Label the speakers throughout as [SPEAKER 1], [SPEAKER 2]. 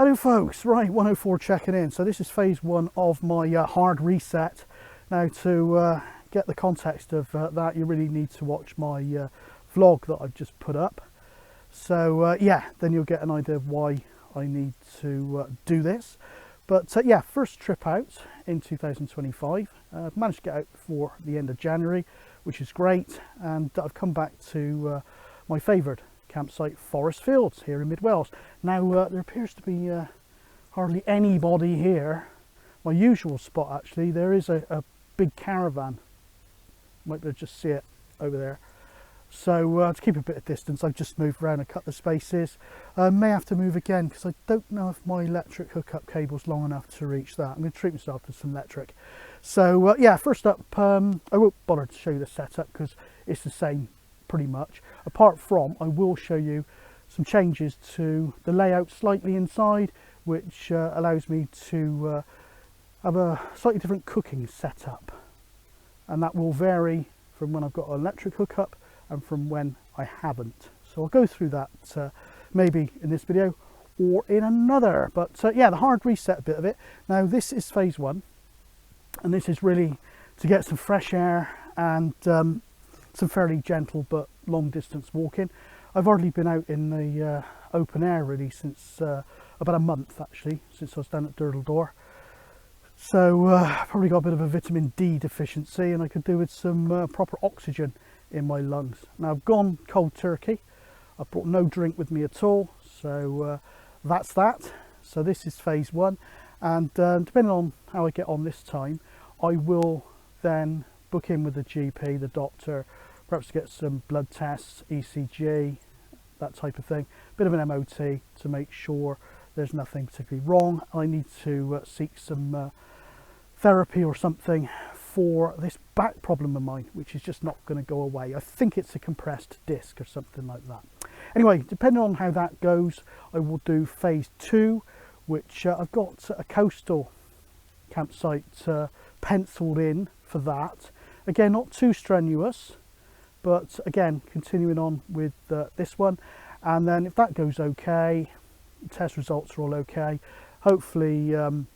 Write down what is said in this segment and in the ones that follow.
[SPEAKER 1] Hello folks, right, 104 checking in. So this is phase one of my hard reset. Now to get the context of that, you really need to watch my vlog that I've just put up. So yeah, then you'll get an idea of why I need to do this. But yeah, first trip out in 2025. I've managed to get out before the end of January, which is great. And I've come back to my favoured campsite, Forest Fields, here in Mid Wales. Now there appears to be hardly anybody here. My usual spot, actually, there is a big caravan. Might be able to just see it over there. So to keep a bit of distance, I've just moved around and cut the spaces. May have to move again because I don't know if my electric hookup cable's long enough to reach that. I'm going to treat myself to some electric. So yeah, first up, I won't bother to show you the setup because it's the same pretty much, apart from I will show you some changes to the layout slightly inside, which allows me to have a slightly different cooking setup, and that will vary from when I've got an electric hookup and from when I haven't. So I'll go through that maybe in this video or in another. But yeah, the hard reset bit of it. Now this is phase one, and this is really to get some fresh air and some fairly gentle but long distance walking. I've hardly been out in the open air really since about a month, actually, since I was down at Durdledore. So probably got a bit of a vitamin D deficiency, and I could do with some proper oxygen in my lungs. Now I've gone cold turkey. I've brought no drink with me at all, so that's that. So this is phase one, and depending on how I get on this time, I will then book in with the GP, the doctor, perhaps get some blood tests, ECG, that type of thing, bit of an MOT to make sure there's nothing particularly wrong. I need to seek some therapy or something for this back problem of mine, which is just not going to go away. I think it's a compressed disc or something like that. Anyway, depending on how that goes, I will do phase two, which I've got a coastal campsite penciled in for that. Again, not too strenuous, but again, continuing on with this one. And then if that goes okay, test results are all okay, hopefully in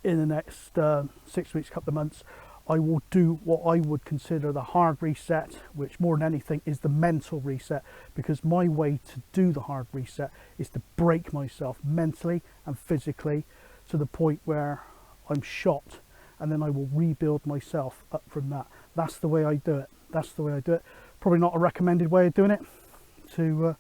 [SPEAKER 1] the next 6 weeks, couple of months, I will do what I would consider the hard reset, which more than anything is the mental reset, because my way to do the hard reset is to break myself mentally and physically to the point where I'm shot, and then I will rebuild myself up from that. That's the way I do it. That's the way I do it. Probably not a recommended way of doing it, to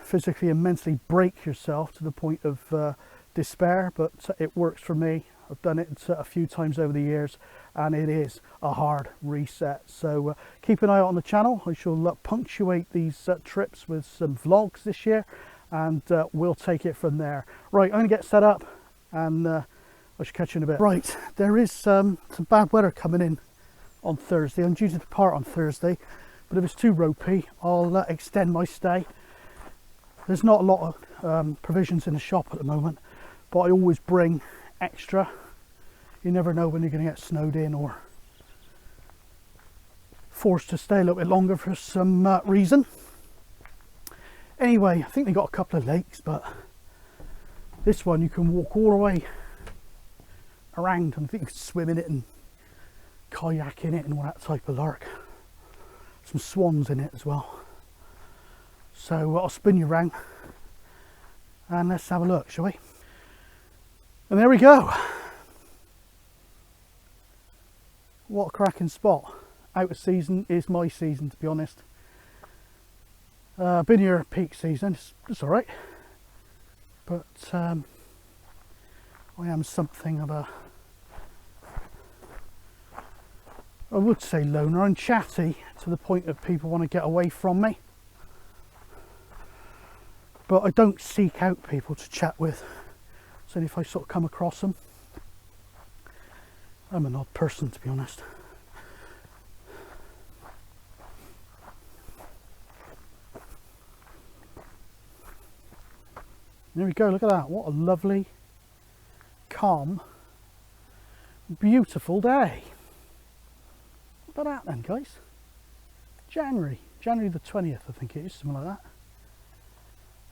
[SPEAKER 1] physically and mentally break yourself to the point of despair, but it works for me. I've done it a few times over the years, and it is a hard reset. So keep an eye out on the channel. I shall punctuate these trips with some vlogs this year, and we'll take it from there. Right, I'm going to get set up, and I should catch you in a bit. Right, there is some bad weather coming in on Thursday. I'm due to depart on Thursday, but if it's too ropey, I'll extend my stay. There's not a lot of provisions in the shop at the moment, but I always bring extra. You never know when you're going to get snowed in or forced to stay a little bit longer for some reason. Anyway, I think they got a couple of lakes, but this one you can walk all the way around, and I think you can swim in it and kayak in it and all that type of lark. Some swans in it as well. So I'll spin you around and let's have a look, shall we? And there we go. What a cracking spot. Out of season is my season, to be honest. Been here peak season, it's all right, but I am something of a, I would say, loner. I'm chatty to the point of people want to get away from me, but I don't seek out people to chat with. So if I sort of come across them, I'm an odd person, to be honest. There we go, look at that. What a lovely, calm, beautiful day. What about that then, guys? January the 20th, I think it is, something like that.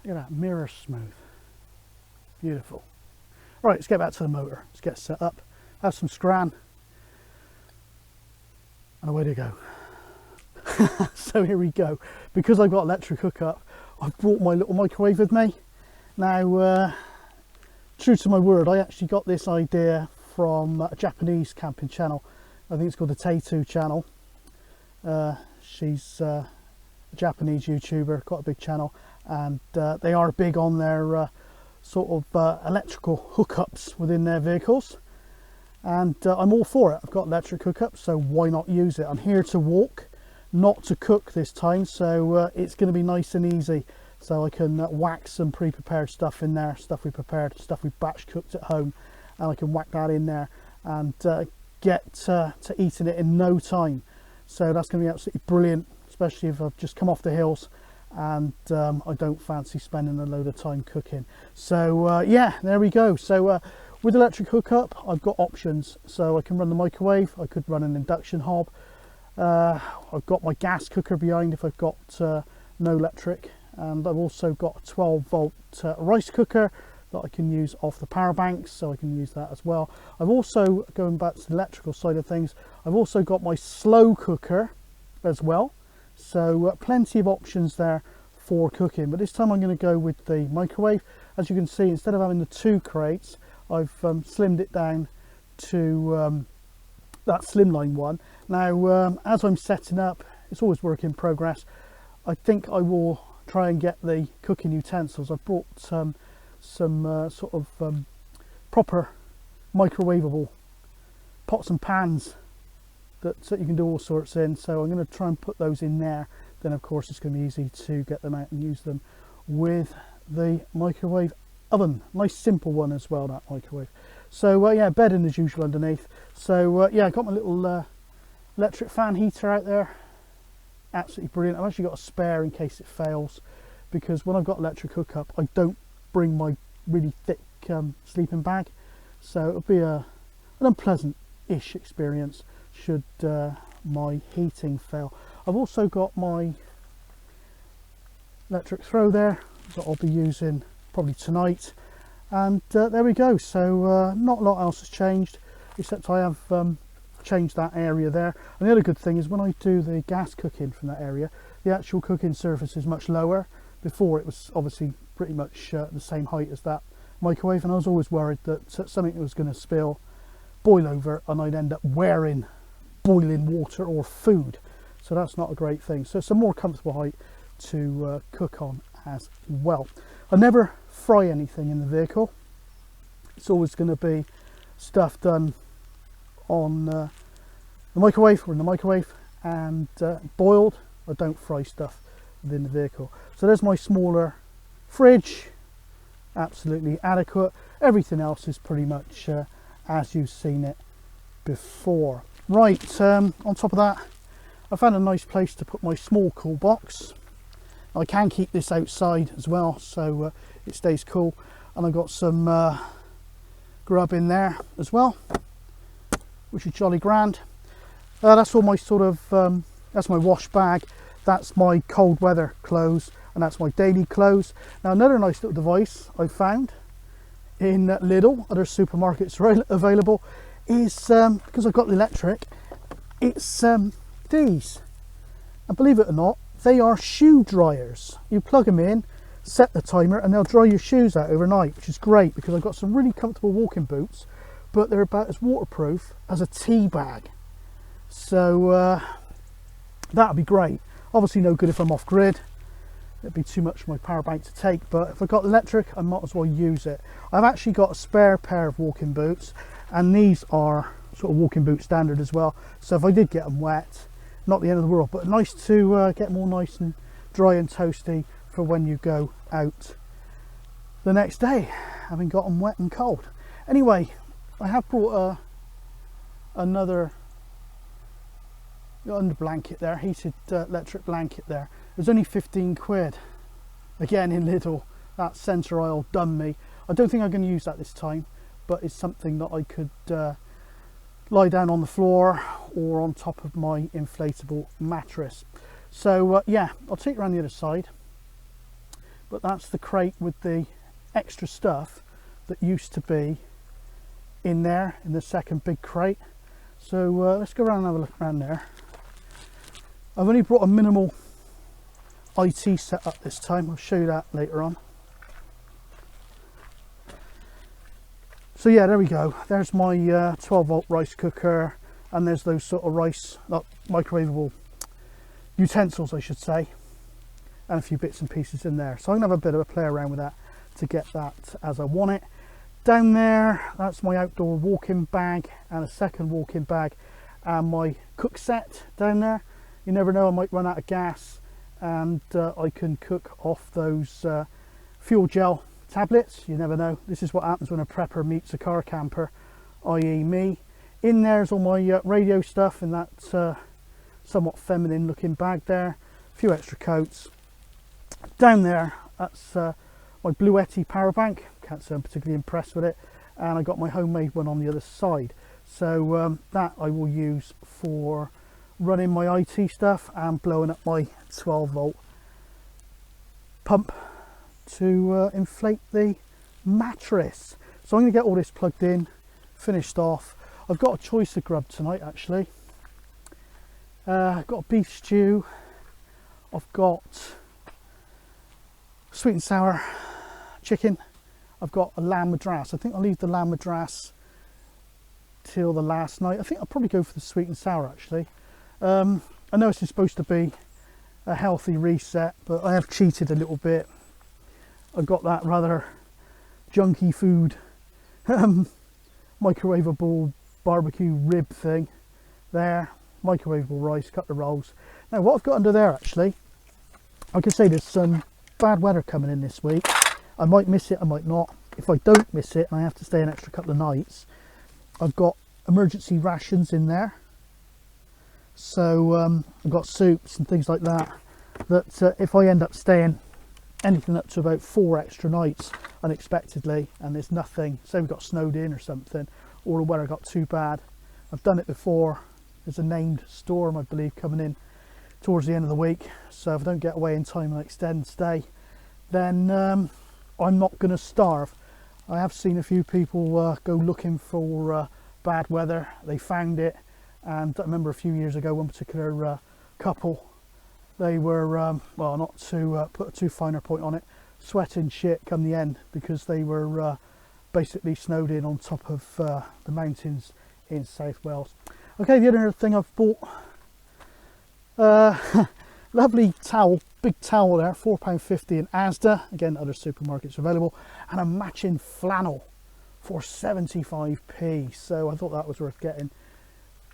[SPEAKER 1] Look at that, mirror smooth. Beautiful. Right, let's get back to the motor. Let's get set up, have some scran, and away to go. So here we go. Because I've got electric hookup, I've brought my little microwave with me. Now, true to my word, I actually got this idea from a Japanese camping channel. I think it's called the Teitu channel. She's a Japanese YouTuber, quite a big channel, and they are big on their sort of electrical hookups within their vehicles, and I'm all for it. I've got electric hookups, so why not use it? I'm here to walk, not to cook this time, so it's going to be nice and easy. So I can whack some pre-prepared stuff in there, stuff we prepared, stuff we batch cooked at home, and I can whack that in there and get to eating it in no time. So that's going to be absolutely brilliant, especially if I've just come off the hills and I don't fancy spending a load of time cooking. So yeah, there we go. So with electric hookup, I've got options. So I can run the microwave, I could run an induction hob. I've got my gas cooker behind if I've got no electric, and I've also got a 12-volt rice cooker that I can use off the power banks, so I can use that as well. I've also, going back to the electrical side of things, I've also got my slow cooker as well. So plenty of options there for cooking, but this time I'm going to go with the microwave. As you can see, instead of having the 2 crates, I've slimmed it down to that slimline one. Now, as I'm setting up, it's always work in progress. I think I will try and get the cooking utensils. I've brought some sort of proper microwavable pots and pans that you can do all sorts in, so I'm going to try and put those in there. Then of course it's going to be easy to get them out and use them with the microwave oven. Nice simple one as well, that microwave. So yeah, bedding as usual underneath. So yeah, I got my little electric fan heater out there. Absolutely brilliant. I've actually got a spare in case it fails, because when I've got electric hookup, I don't bring my really thick sleeping bag, so it'll be an unpleasant-ish experience should my heating fail. I've also got my electric throw there that I'll be using probably tonight, and there we go. So not a lot else has changed, except I have changed that area there. And the other good thing is when I do the gas cooking from that area, the actual cooking surface is much lower. Before it was obviously pretty much the same height as that microwave, and I was always worried that something was going to spill, boil over, and I'd end up wearing boiling water or food. So that's not a great thing. So it's a more comfortable height to cook on as well. I never fry anything in the vehicle. It's always going to be stuff done on the microwave or in the microwave and boiled. I don't fry stuff within the vehicle. So there's my smaller fridge, absolutely adequate. Everything else is pretty much as you've seen it before. Right, on top of that, I found a nice place to put my small cool box. I can keep this outside as well, so it stays cool. And I've got some grub in there as well, which is jolly grand. That's all my sort of, that's my wash bag. That's my cold weather clothes, and that's my daily clothes. Now, another nice little device I found in Lidl, other supermarkets are available, is because I've got the electric, it's these. And believe it or not, they are shoe dryers. You plug them in, set the timer, and they'll dry your shoes out overnight, which is great because I've got some really comfortable walking boots, but they're about as waterproof as a tea bag. So that'd be great. Obviously no good if I'm off grid. It'd be too much for my power bank to take, but if I've got electric, I might as well use it. I've actually got a spare pair of walking boots, and these are sort of walking boot standard as well. So if I did get them wet, not the end of the world, but nice to get them all nice and dry and toasty for when you go out the next day, having got them wet and cold. Anyway, I have brought another under blanket there, heated electric blanket there. It was only 15 quid. Again in Lidl, that centre aisle done me. I don't think I'm going to use that this time, but it's something that I could lie down on the floor or on top of my inflatable mattress. So yeah, I'll take you around the other side. But that's the crate with the extra stuff that used to be in there in the second big crate. So let's go around and have a look around there. I've only brought a minimal IT setup this time. I'll show you that later on. So yeah, there we go. There's my 12 volt rice cooker, and there's those sort of rice, microwavable utensils I should say, and a few bits and pieces in there. So I'm gonna have a bit of a play around with that to get that as I want it. Down there, that's my outdoor walk-in bag and a second walk-in bag and my cook set down there. You never know, I might run out of gas, and I can cook off those fuel gel tablets. You never know. This is what happens when a prepper meets a car camper, i.e. me. In there's all my radio stuff in that somewhat feminine looking bag there. A few extra coats. Down there, that's my Bluetti power bank. Can't say I'm particularly impressed with it. And I got my homemade one on the other side. So that I will use for running my IT stuff and blowing up my 12 volt pump to inflate the mattress. So I'm going to get all this plugged in, finished off. I've got a choice of grub tonight actually. I've got a beef stew, I've got sweet and sour chicken, I've got a lamb madras. I think I'll leave the lamb madras till the last night. I think I'll probably go for the sweet and sour actually. I know it's supposed to be a healthy reset, but I have cheated a little bit. I've got that rather junky food microwavable barbecue rib thing there, microwavable rice, couple of rolls. Now what I've got under there actually, I can say there's some bad weather coming in this week. I might miss it, I might not. If I don't miss it and I have to stay an extra couple of nights, I've got emergency rations in there. So I've got soups and things like that, that if I end up staying anything up to about 4 extra nights unexpectedly, and there's nothing, say we got snowed in or something, or the weather got too bad, I've done it before. There's a named storm I believe coming in towards the end of the week, so if I don't get away in time and extend stay, then I'm not going to starve. I have seen a few people go looking for bad weather. They found it, and I remember a few years ago one particular couple, they were well, not to put a too finer point on it, sweating shit come the end because they were basically snowed in on top of the mountains in South Wales. Okay, the other thing I've bought, lovely towel, big towel there, £4.50 in Asda, again other supermarkets available, and a matching flannel for 75p. So I thought that was worth getting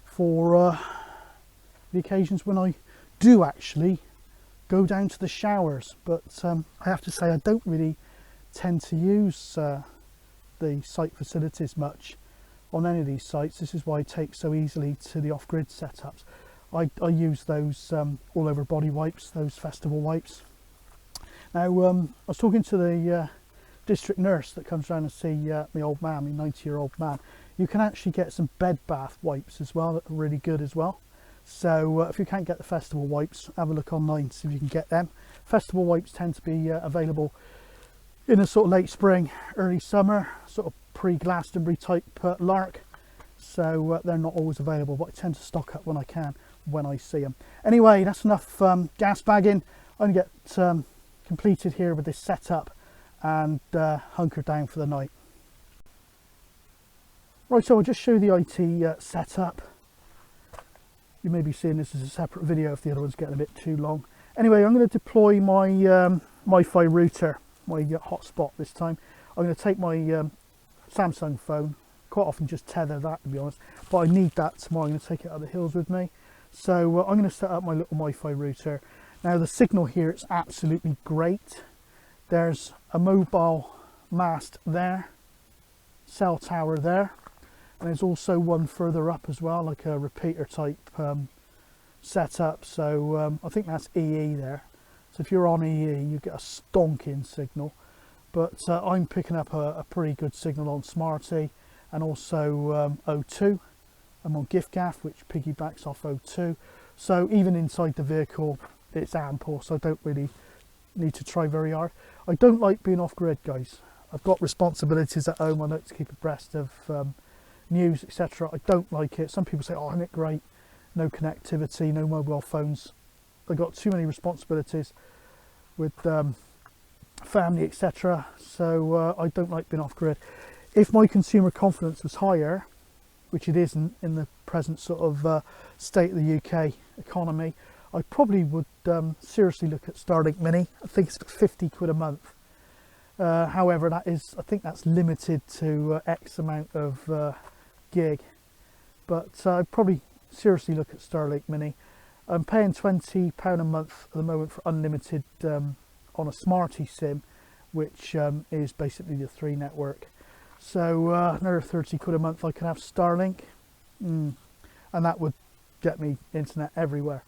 [SPEAKER 1] for the occasions when I do actually go down to the showers. But I have to say I don't really tend to use the site facilities much on any of these sites. This is why I take so easily to the off-grid setups. I use those all over body wipes, those festival wipes. Now I was talking to the district nurse that comes around and see my old man, my 90-year-old man. You can actually get some bed bath wipes as well that are really good as well. So if you can't get the festival wipes, have a look online, see if you can get them. Festival wipes tend to be available in a sort of late spring, early summer, sort of pre-Glastonbury type lark. So they're not always available, but I tend to stock up when I can, when I see them. Anyway, that's enough gas bagging. I'm going to get completed here with this setup and hunker down for the night. Right, so I'll just show you the IT setup. You may be seeing this as a separate video if the other one's getting a bit too long. Anyway, I'm going to deploy my Wi-Fi router, my hotspot this time. I'm going to take my Samsung phone, quite often just tether that to be honest, but I need that tomorrow. I'm going to take it up the hills with me. So I'm going to set up my little Wi-Fi router. Now the signal here is absolutely great. There's a mobile mast there, cell tower there, and there's also one further up as well, like a repeater type setup. So I think that's EE there. So if you're on EE, you get a stonking signal. But I'm picking up a pretty good signal on Smarty, and also O2. I'm on GIFGAF, which piggybacks off O2. So even inside the vehicle, it's ample, so I don't really need to try very hard. I don't like being off grid, guys. I've got responsibilities at home. I like to keep abreast of news, etc. I don't like it. Some people say, oh, isn't it great? No connectivity, no mobile phones. I've got too many responsibilities with family, etc. So I don't like being off grid. If my consumer confidence was higher, which it isn't in the present sort of state of the UK economy, I probably would seriously look at Starlink Mini. I think it's 50 quid a month. However, I think that's limited to X amount of gig. But I'd probably seriously look at Starlink Mini. I'm paying £20 a month at the moment for unlimited on a Smarty SIM, which is basically the 3 network. So another 30 quid a month I can have Starlink, and that would get me internet everywhere.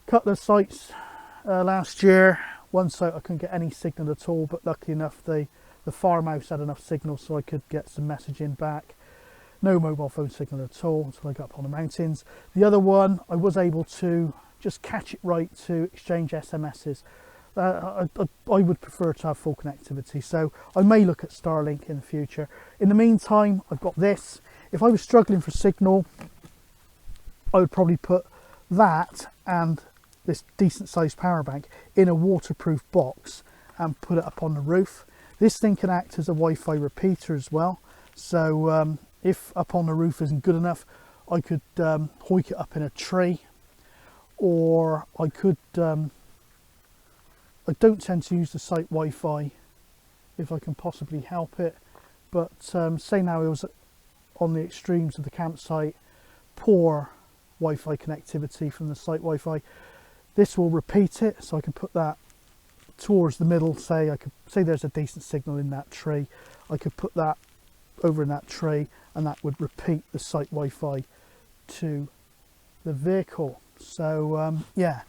[SPEAKER 1] Couple of sites last year. One site I couldn't get any signal at all, but lucky enough the farmhouse had enough signal so I could get some messaging back. No mobile phone signal at all until I got up on the mountains. The other one I was able to just catch it right to exchange SMSs. I would prefer to have full connectivity, so I may look at Starlink in the future. In the meantime, I've got this. If I was struggling for signal, I would probably put that and this decent sized power bank in a waterproof box and put it up on the roof. This thing can act as a Wi-Fi repeater as well, so if up on the roof isn't good enough, I could hoik it up in a tree, or I could I don't tend to use the site Wi-Fi if I can possibly help it, but say now it was on the extremes of the campsite, poor Wi-Fi connectivity from the site Wi-Fi, this will repeat it, so I can put that towards the middle. Say there's a decent signal in that tree, I could put that over in that tree, and that would repeat the site Wi-Fi to the vehicle. So yeah,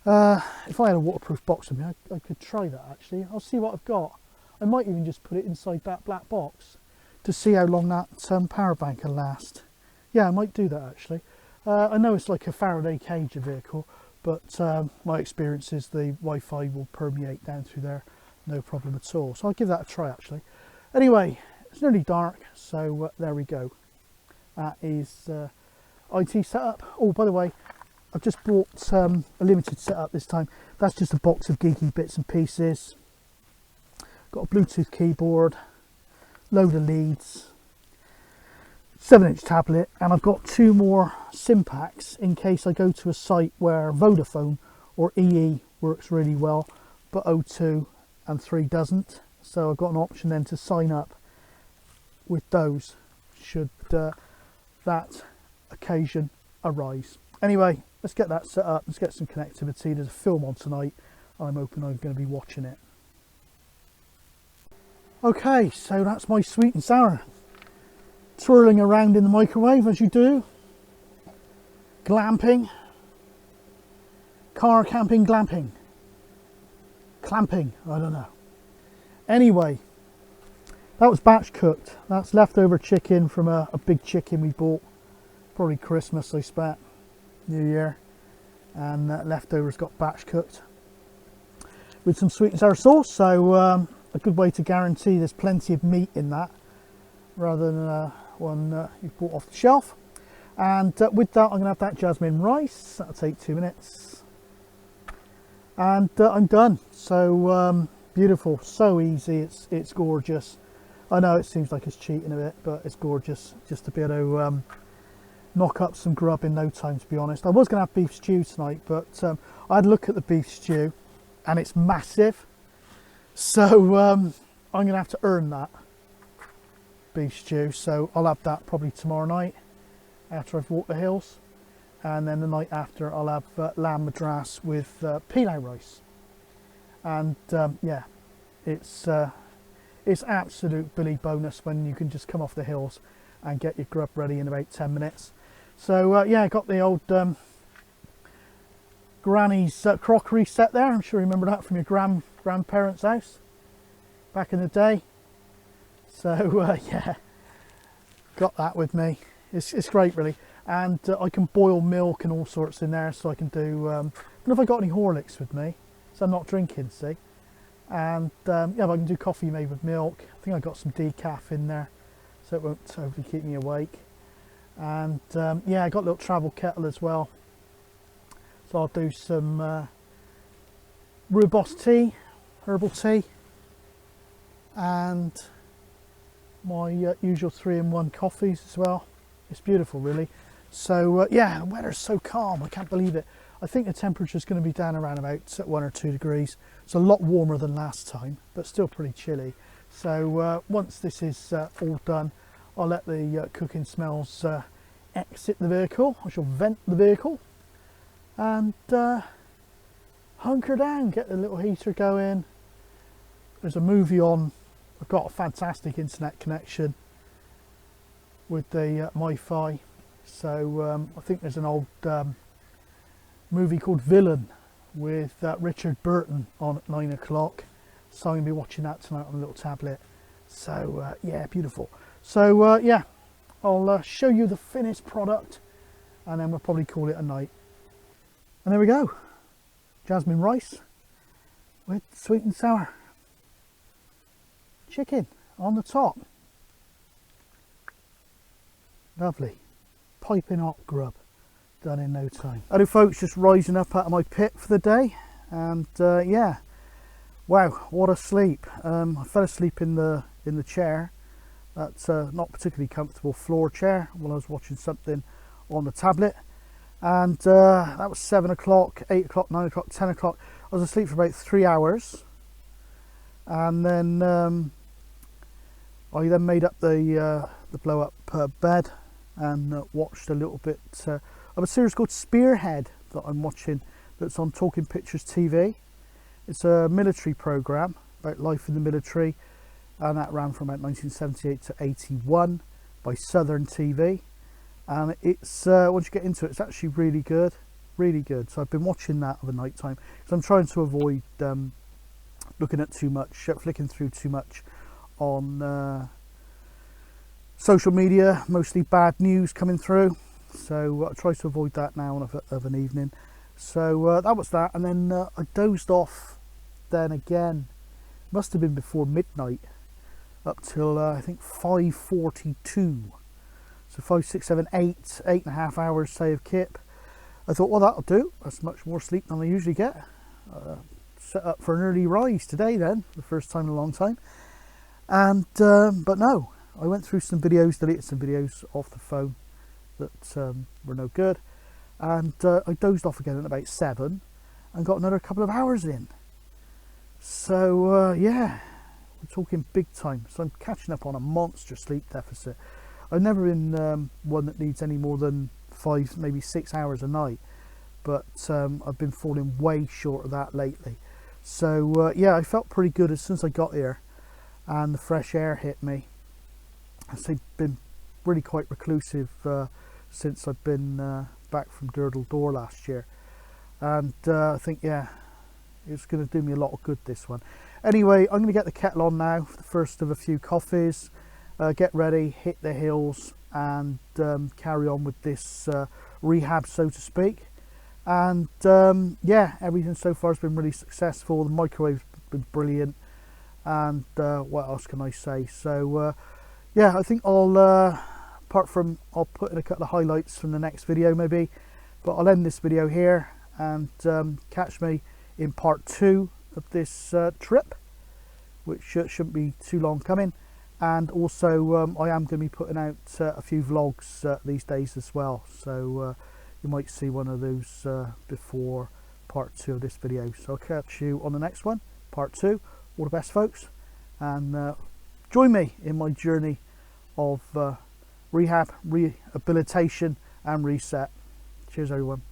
[SPEAKER 1] if I had a waterproof box with me, I could try that actually. I'll see what I've got. I might even just put it inside that black box to see how long that power bank will last. Yeah, I might do that actually. I know it's like a Faraday cage, a vehicle, but my experience is the Wi-Fi will permeate down through there, no problem at all. So I'll give that a try actually. Anyway, it's nearly dark, so there we go. That is IT setup. Oh, by the way, I've just bought a limited setup this time. That's just a box of geeky bits and pieces. Got a Bluetooth keyboard, load of leads, 7-inch tablet, and I've got 2 more SIM packs in case I go to a site where Vodafone or EE works really well, but O2 and 3 doesn't. So I've got an option then to sign up with those should that occasion arise. Anyway, let's get that set up, let's get some connectivity. There's a film on tonight, I'm hoping I'm going to be watching it. Okay, so that's my sweet and sour twirling around in the microwave as you do. Glamping, car camping, glamping, clamping, I don't know. Anyway, that was batch cooked. That's leftover chicken from a big chicken we bought, probably Christmas I expect, New Year, and leftovers got batch cooked with some sweet and sour sauce. So a good way to guarantee there's plenty of meat in that, rather than one you've bought off the shelf. And with that, I'm going to have that jasmine rice. That'll take 2 minutes, and I'm done. So beautiful, so easy. It's gorgeous. I know it seems like it's cheating a bit, but it's gorgeous just to be able to knock up some grub in no time, to be honest. I was going to have beef stew tonight, but I had a look at the beef stew and it's massive, so I'm going to have to earn that beef stew. So I'll have that probably tomorrow night after I've walked the hills, and then the night after I'll have lamb madras with pilau rice. And yeah, it's absolute Billy bonus when you can just come off the hills and get your grub ready in about 10 minutes. So yeah, I got the old granny's crockery set there. I'm sure you remember that from your grandparents' house back in the day. So yeah, got that with me. It's great really, and I can boil milk and all sorts in there, so I can do I don't know if I got any Horlicks with me, so I'm not drinking, see, And yeah, I can do coffee made with milk. I think I got some decaf in there, so it won't totally keep me awake. And yeah, I got a little travel kettle as well, so I'll do some rooibos tea, herbal tea, and my usual 3-in-1 coffees as well. It's beautiful, really. So yeah, the weather's so calm, I can't believe it. I think the temperature is going to be down around about 1 or 2 degrees. It's a lot warmer than last time, but still pretty chilly. So once this is all done, I'll let the cooking smells exit the vehicle. I shall vent the vehicle and hunker down, get the little heater going. There's a movie on. I've got a fantastic internet connection with the Wi-Fi. So I think there's an old movie called Villain with Richard Burton on at 9 o'clock. So I'm going to be watching that tonight on a little tablet. So yeah, beautiful. So yeah, I'll show you the finished product and then we'll probably call it a night. And there we go. Jasmine rice with sweet and sour chicken on the top. Lovely. Piping hot grub. Done in no time. Hello folks, just rising up out of my pit for the day, and yeah, wow, what a sleep. I fell asleep in the chair. That's not particularly comfortable floor chair while I was watching something on the tablet, and that was 7 o'clock, 8 o'clock, 9 o'clock, 10 o'clock. I was asleep for about 3 hours, and then I then made up the blow up bed and watched a little bit of a series called Spearhead that I'm watching, that's on Talking Pictures TV. It's a military program about life in the military, and that ran from about 1978 to 81 by Southern TV. And it's once you get into it, it's actually really good, really good. So I've been watching that of a night time because I'm trying to avoid looking at too much, flicking through too much on social media, mostly bad news coming through. So I try to avoid that now of an evening. So that was that, and then I dozed off then again. Must have been before midnight, up till I think 5:42. So 5, 6, 7, 8.5 hours say of kip. I thought, well, that'll do. That's much more sleep than I usually get. Set up for an early rise today then, the first time in a long time. And but no, I went through some videos, deleted some videos off the phone that were no good, and I dozed off again at about 7 and got another couple of hours in. So yeah, we're talking big time. So I'm catching up on a monster sleep deficit. I've never been one that needs any more than 5, maybe 6 hours a night, but I've been falling way short of that lately. So yeah, I felt pretty good as soon as I got here and the fresh air hit me. I've been really quite reclusive since I've been back from Durdle Door last year, and I think, yeah, it's going to do me a lot of good, this one. Anyway, I'm going to get the kettle on now for the first of a few coffees, get ready, hit the hills, and carry on with this rehab, so to speak. And yeah, everything so far has been really successful. The microwave's been brilliant, and what else can I say? So yeah, I think I'll apart from, I'll put in a couple of highlights from the next video maybe, but I'll end this video here, and catch me in part 2 of this trip, which shouldn't be too long coming. And also I am going to be putting out a few vlogs these days as well, so you might see one of those before part 2 of this video. So I'll catch you on the next one, part 2. All the best, folks, and join me in my journey of rehab, rehabilitation and reset. Cheers everyone.